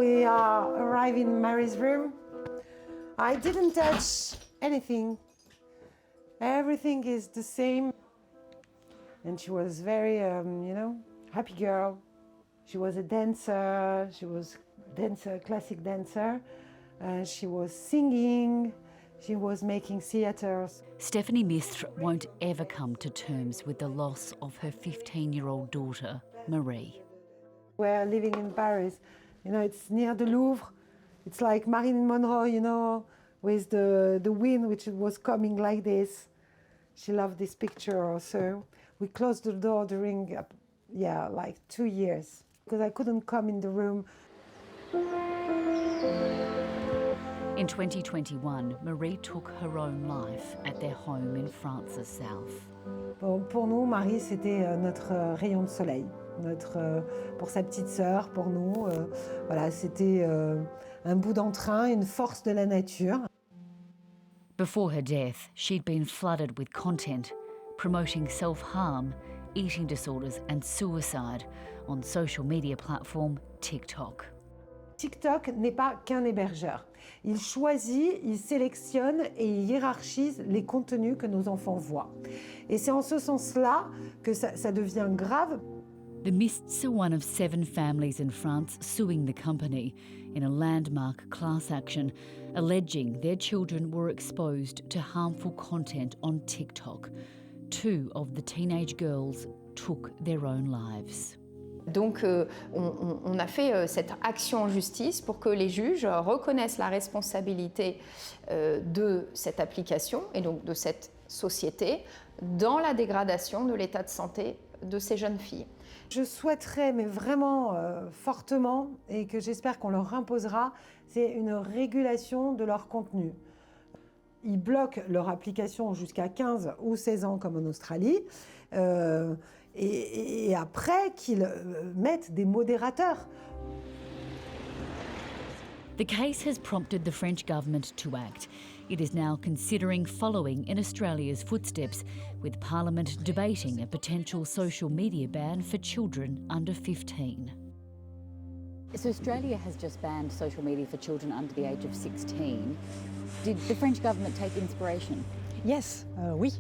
we arrived in Mary's room, I didn't touch anything. Everything is the same. And she was very, happy girl. She was a dancer. She was classic dancer. She was singing. She was making theatres. Stephanie Mistre won't ever come to terms with the loss of her 15-year-old daughter, Marie. We're living in Paris. It's near the Louvre. It's like Marilyn Monroe, with the wind which was coming like this. She loved this picture also. We closed the door during, like 2 years, because I couldn't come in the room. In 2021, Marie took her own life at their home in France's south. Pour nous, Marie, c'était notre rayon de soleil. Pour sa petite sœur, pour nous, c'était un bout d'entrain, une force de la nature. Before her death, she'd been flooded with content promoting self-harm, eating disorders and suicide on social media platform TikTok. TikTok n'est pas qu'un hébergeur. Il choisit, il sélectionne et il hiérarchise les contenus que nos enfants voient. Et c'est en ce sens-là que ça devient grave. The Mists are one of 7 families in France suing the company in a landmark class action, alleging their children were exposed to harmful content on TikTok. 2 of the teenage girls took their own lives. Donc on a fait cette action en justice pour que les juges reconnaissent la responsabilité de cette application et donc de cette société dans la dégradation de l'état de santé de ces jeunes filles. Je souhaiterais, mais vraiment fortement, et que j'espère qu'on leur imposera, c'est une régulation de leur contenu. Ils bloquent leur application jusqu'à 15 ou 16 ans comme en Australie, et après qu'ils mettent des modérateurs. The case has prompted the French government to act. It is now considering following in Australia's footsteps, with Parliament debating a potential social media ban for children under 15. So Australia has just banned social media for children under the age of 16. Did the French government take inspiration? Yes, oui.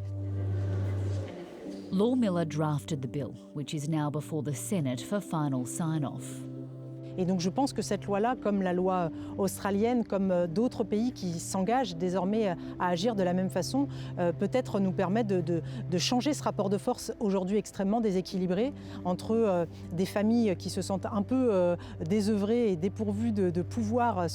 Law Miller drafted the bill, which is now before the Senate for final sign-off. Et donc je pense que cette loi-là, comme la loi australienne, comme d'autres pays qui s'engagent désormais à agir de la même façon, peut-être nous permet de changer ce rapport de force aujourd'hui extrêmement déséquilibré entre des familles qui se sentent un peu désœuvrées et dépourvues de pouvoir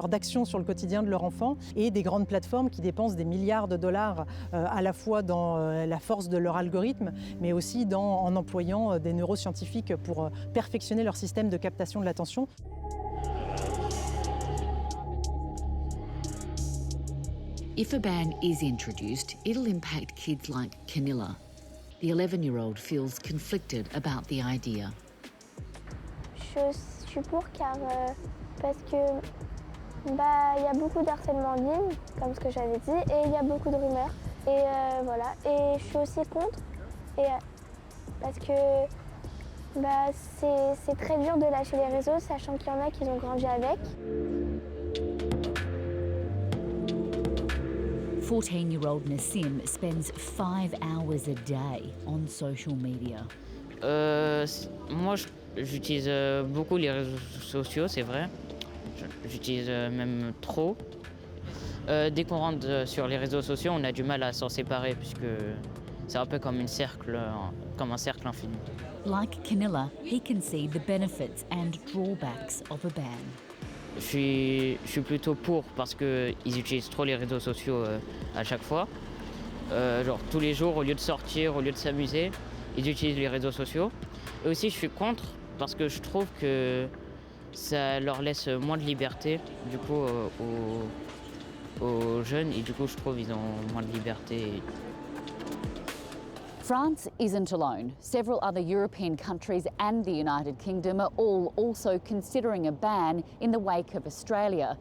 d'action sur le quotidien de leur enfant, et des grandes plateformes qui dépensent des milliards de dollars à la fois dans la force de leur algorithme, mais aussi en employant des neuroscientifiques pour perfectionner leur système de captation de l'attention. If a ban is introduced, it'll impact kids like Camilla. The 11-year-old feels conflicted about the idea. Je suis pour parce que il y a beaucoup d'harcèlement en ligne, comme ce que j'avais dit, et il y a beaucoup de rumeurs. Et voilà. Et je suis aussi contre, parce que c'est très dur de lâcher les réseaux, sachant qu'il y en a qui ont grandi avec. 14-year-old Nassim spends 5 hours a day on social media. Moi, j'utilise beaucoup les réseaux sociaux, c'est vrai. J'utilise même trop. Dès qu'on rentre sur les réseaux sociaux, on a du mal à s'en séparer, puisque c'est un peu comme un cercle infini. Like Camilla, he can see the benefits and drawbacks of a ban. Je suis plutôt pour, parce qu'ils utilisent trop les réseaux sociaux à chaque fois. Genre tous les jours, au lieu de sortir, au lieu de s'amuser, ils utilisent les réseaux sociaux. Et aussi, je suis contre, parce que je trouve que ça leur laisse moins de liberté, du coup, aux jeunes, et du coup, je trouve qu'ils ont moins de liberté. France isn't alone. Several other European countries and the United Kingdom are all also considering a ban in the wake of Australia.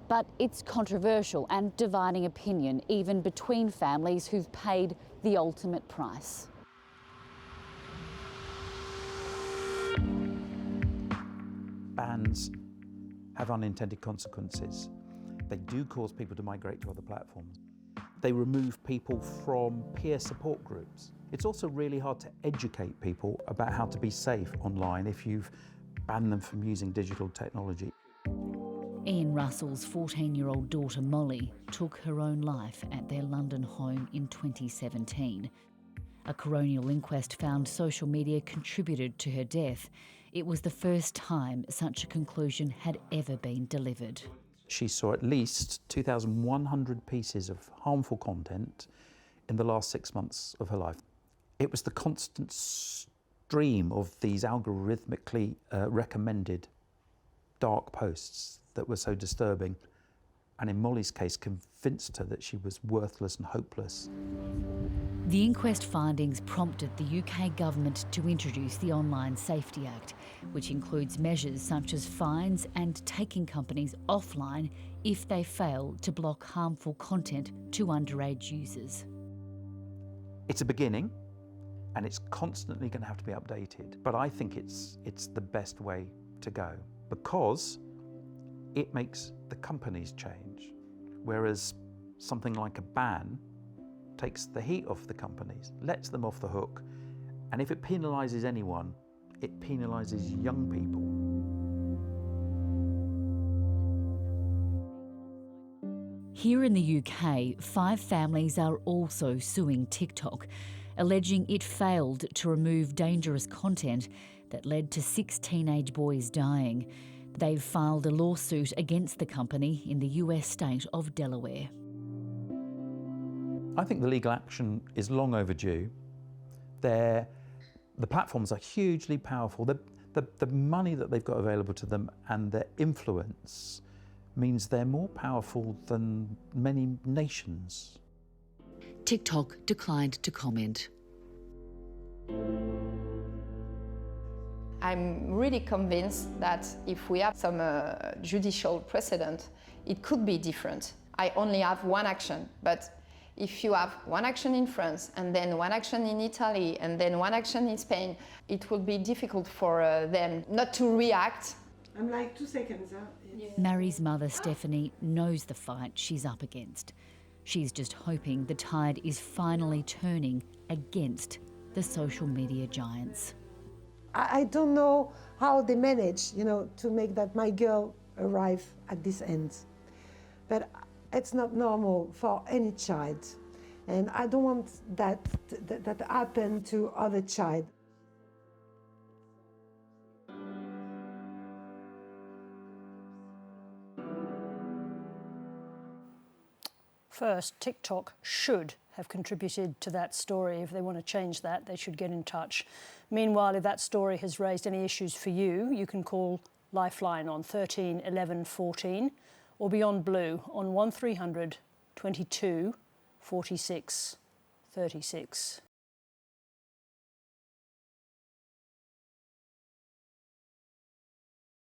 But it's controversial and dividing opinion, even between families who've paid the ultimate price. Bans have unintended consequences. They do cause people to migrate to other platforms. They remove people from peer support groups. It's also really hard to educate people about how to be safe online if you've banned them from using digital technology. Ian Russell's 14-year-old daughter Molly took her own life at their London home in 2017. A coronial inquest found social media contributed to her death. It was the first time such a conclusion had ever been delivered. She saw at least 2,100 pieces of harmful content in the last 6 months of her life. It was the constant stream of these algorithmically recommended dark posts that were so disturbing, and in Molly's case convinced her that she was worthless and hopeless. The inquest findings prompted the UK government to introduce the Online Safety Act, which includes measures such as fines and taking companies offline if they fail to block harmful content to underage users. It's a beginning, and it's constantly going to have to be updated, but I think it's the best way to go, because it makes the companies change, whereas something like a ban takes the heat off the companies, lets them off the hook, and if it penalises anyone, it penalises young people. Here in the UK, 5 families are also suing TikTok, alleging it failed to remove dangerous content that led to 6 teenage boys dying. They've filed a lawsuit against the company in the US state of Delaware. I think the legal action is long overdue. The platforms are hugely powerful. The money that they've got available to them and their influence means they're more powerful than many nations. TikTok declined to comment. I'm really convinced that if we have some judicial precedent, it could be different. I only have one action, but if you have one action in France and then one action in Italy and then one action in Spain, it will be difficult for them not to react. I'm like 2 seconds. Mary's mother, Stephanie, knows the fight she's up against. She's just hoping the tide is finally turning against the social media giants. I don't know how they manage, to make that my girl arrive at this end. But it's not normal for any child. And I don't want that happen to other child. First, TikTok should have contributed to that story. If they want to change that, they should get in touch. Meanwhile, if that story has raised any issues for you, you can call Lifeline on 13 11 14 or Beyond Blue on 1300 22 46 36.